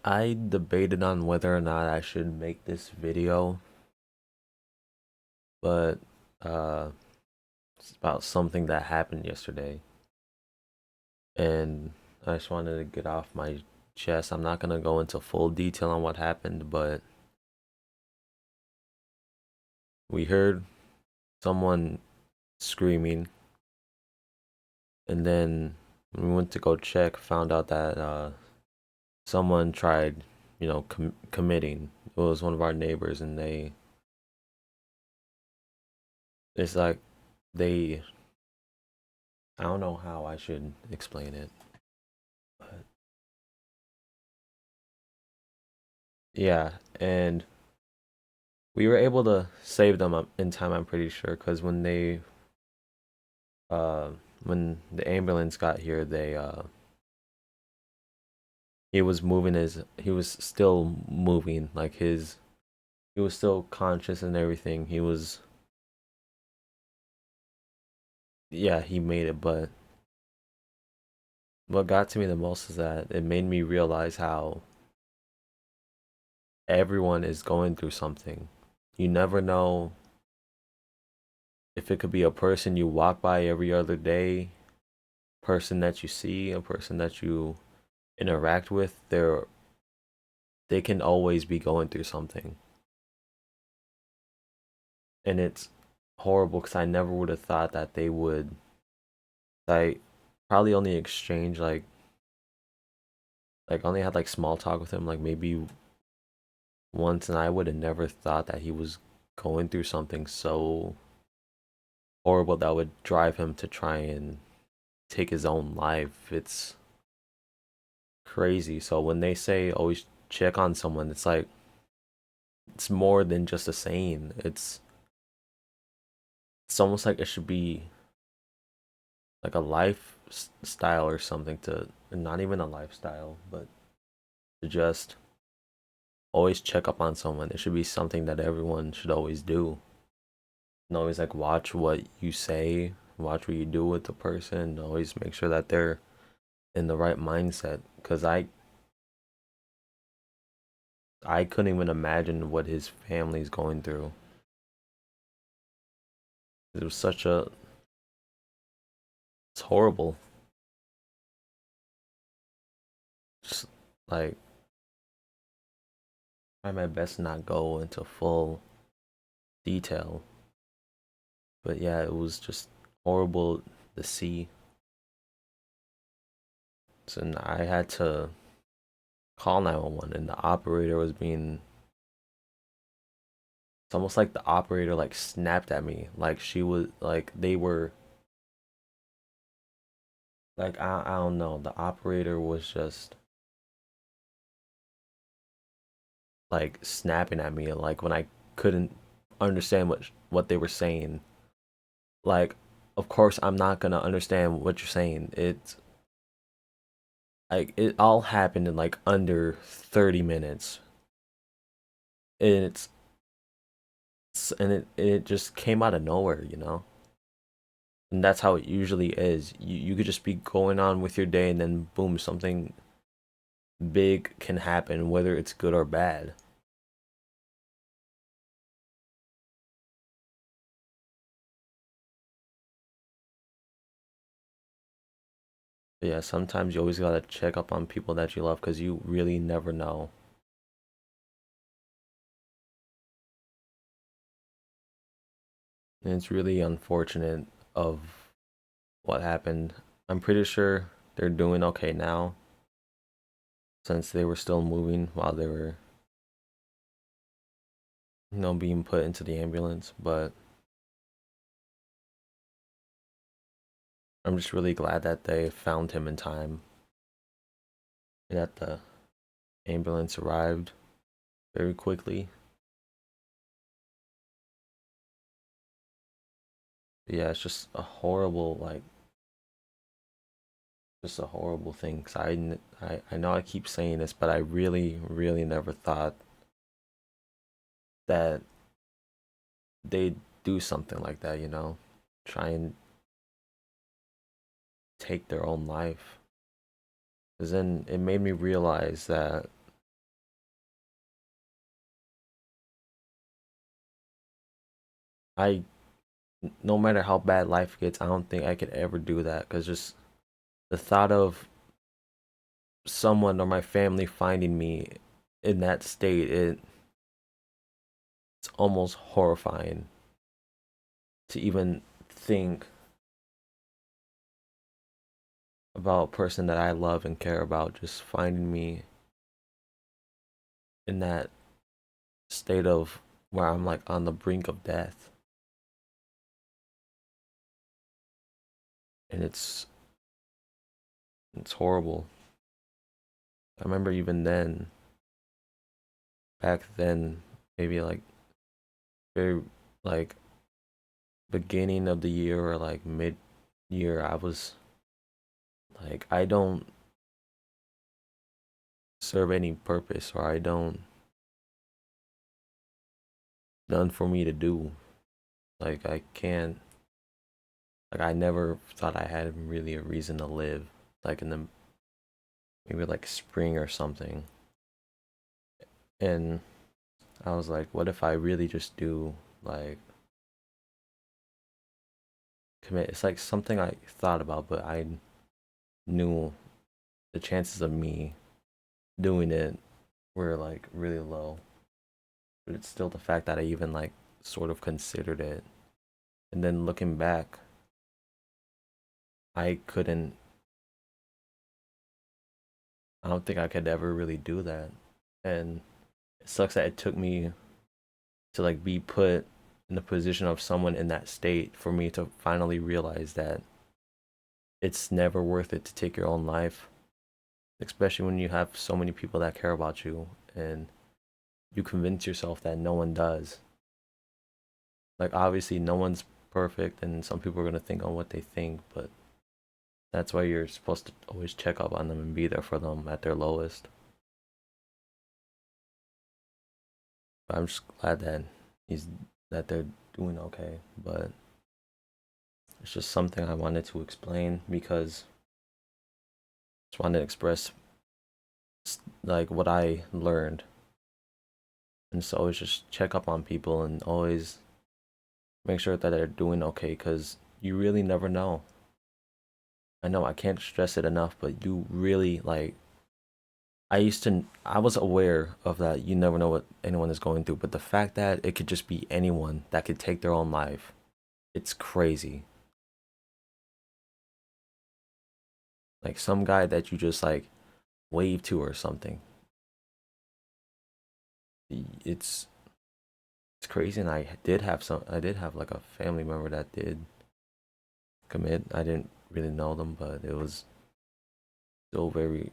I debated on whether or not I should make this video, but uh, it's about something that happened yesterday, and I just wanted to get off my chest. I'm not gonna go into full detail on what happened, but we heard someone screaming, and then when we went to go check, found out that someone tried, committing. It was one of our neighbors, and it's like they I don't know how I should explain it, but yeah, and we were able to save them in time. I'm pretty sure because uh when the ambulance got here, he was still moving, like he was still conscious and everything. Yeah, he made it, but what got to me the most is that it made me realize how everyone is going through something. You never know if it could be a person you walk by every other day, person that you see, a person that you interact with. They can always be going through something, and it's horrible because I never would have thought that they would. I probably only exchange only had like small talk with him, like maybe once, and I would have never thought that he was going through something so horrible that would drive him to try and take his own life. It's crazy. So when they say always check on someone, it's like it's more than just a saying. It's almost like it should be like a lifestyle or something, to not even a lifestyle, but to just always check up on someone. It should be something that everyone should always do. And always like watch what you say, watch what you do with the person, always make sure that they're in the right mindset. Cause I couldn't even imagine what his family's going through. It was such a it's horrible. Just like try my best to not go into full detail. But yeah, it was just horrible to see. So I had to call 911, and the operator was being it's almost like the operator like snapped at me. Like she was like they were like I don't know. The operator was just like snapping at me like when I couldn't understand what they were saying. Like of course I'm not going to understand what you're saying. It's like it all happened in like under 30 minutes. And it just came out of nowhere. And that's how it usually is. You could just be going on with your day, and then boom, something big can happen, whether it's good or bad. But yeah, sometimes you always gotta check up on people that you love because you really never know. And it's really unfortunate of what happened. I'm pretty sure they're doing okay now since they were still moving while they were, being put into the ambulance. But I'm just really glad that they found him in time and that the ambulance arrived very quickly. Yeah, it's just a horrible, just a horrible thing. Cause I know I keep saying this, but I really, really never thought that they'd do something like that. Try and take their own life. Cause then it made me realize that I, no matter how bad life gets, I don't think I could ever do that, because just the thought of someone or my family finding me in that state, it's almost horrifying to even think about a person that I love and care about just finding me in that state of where I'm like on the brink of death. And it's horrible. I remember even then, back then, maybe like very like beginning of the year or like mid year, I was like, I don't serve any purpose, or I don't none for me to do. Like I can't, like I never thought I had really a reason to live. Like in the maybe like spring or something. And I was like, what if I really just do like commit? It's like something I thought about, but I knew the chances of me doing it were like really low. But it's still the fact that I even like sort of considered it. And then looking back, I couldn't, I don't think I could ever really do that. And it sucks that it took me to like be put in the position of someone in that state for me to finally realize that it's never worth it to take your own life, especially when you have so many people that care about you and you convince yourself that no one does. Like, obviously, no one's perfect, and some people are going to think on what they think, but that's why you're supposed to always check up on them and be there for them at their lowest. But I'm just glad that he's that they're doing okay. But it's just something I wanted to explain because I just wanted to express like what I learned. And so always just check up on people and always make sure that they're doing okay, because you really never know. I know I can't stress it enough, but you really like, I was aware of that. You never know what anyone is going through, but the fact that it could just be anyone that could take their own life, it's crazy. Like some guy that you just like wave to or something. It's it's crazy. And I did have like a family member that did commit. I didn't really know them, but it was still very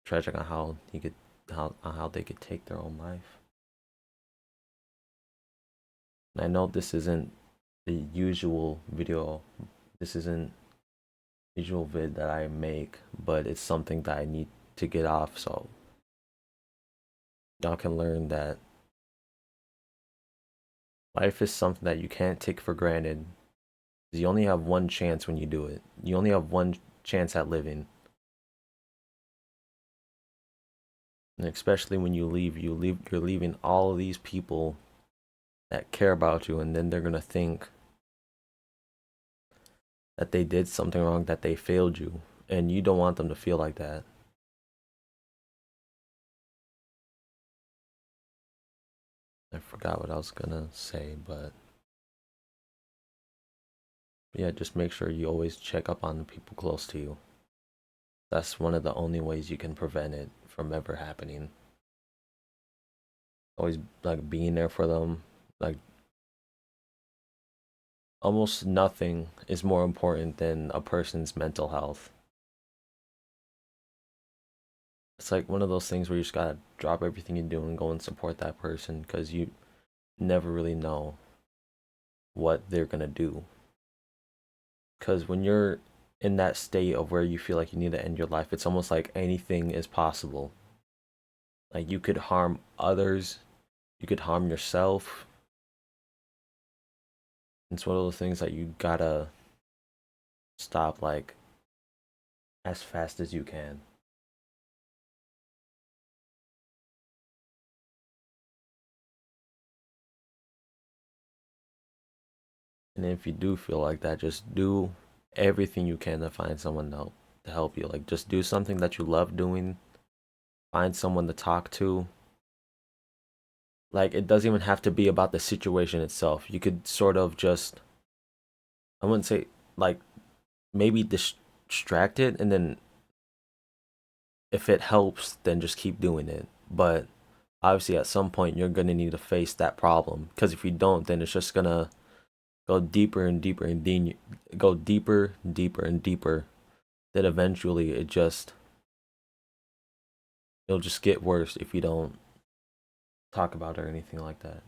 tragic on how he could how they could take their own life. And I know this isn't the usual video. This isn't usual vid that I make, but it's something that I need to get off so y'all can learn that life is something that you can't take for granted. You only have one chance when you do it. You only have one chance at living. And especially when you're leaving all of these people that care about you, and then they're gonna think that they did something wrong, that they failed you, and you don't want them to feel like that. I forgot what I was gonna say, but yeah, just make sure you always check up on the people close to you. That's one of the only ways you can prevent it from ever happening. Always like being there for them. Like almost nothing is more important than a person's mental health. It's like one of those things where you just gotta drop everything you do and go and support that person, because you never really know what they're gonna do. Because when you're in that state of where you feel like you need to end your life, it's almost like anything is possible. Like you could harm others, you could harm yourself. It's one of those things that you gotta stop like as fast as you can. And if you do feel like that, just do everything you can to find someone to help you. Like just do something that you love doing. Find someone to talk to. Like it doesn't even have to be about the situation itself. You could sort of just, I wouldn't say like, maybe distract it, and then if it helps, then just keep doing it. But obviously at some point you're going to need to face that problem, because if you don't, then it's just going to go deeper and deeper and go deeper, deeper and deeper. That eventually it'll just get worse if you don't talk about it or anything like that.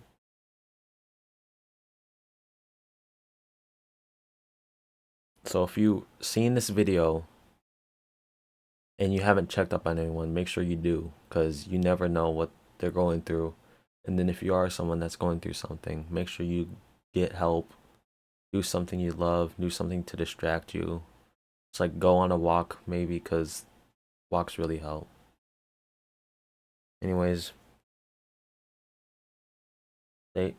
So if you seen this video and you haven't checked up on anyone, make sure you do, because you never know what they're going through. And then if you are someone that's going through something, make sure you get help. Do something you love, do something to distract you. It's like go on a walk maybe, because walks really help. Anyways,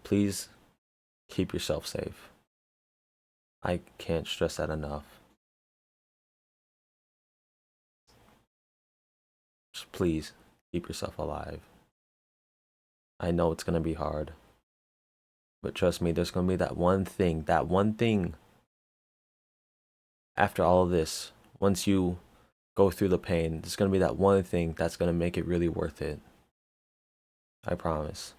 please keep yourself safe. I can't stress that enough. Just please keep yourself alive. I know it's gonna be hard, but trust me, there's gonna be that one thing after all of this. Once you go through the pain, there's gonna be that one thing that's gonna make it really worth it. I promise.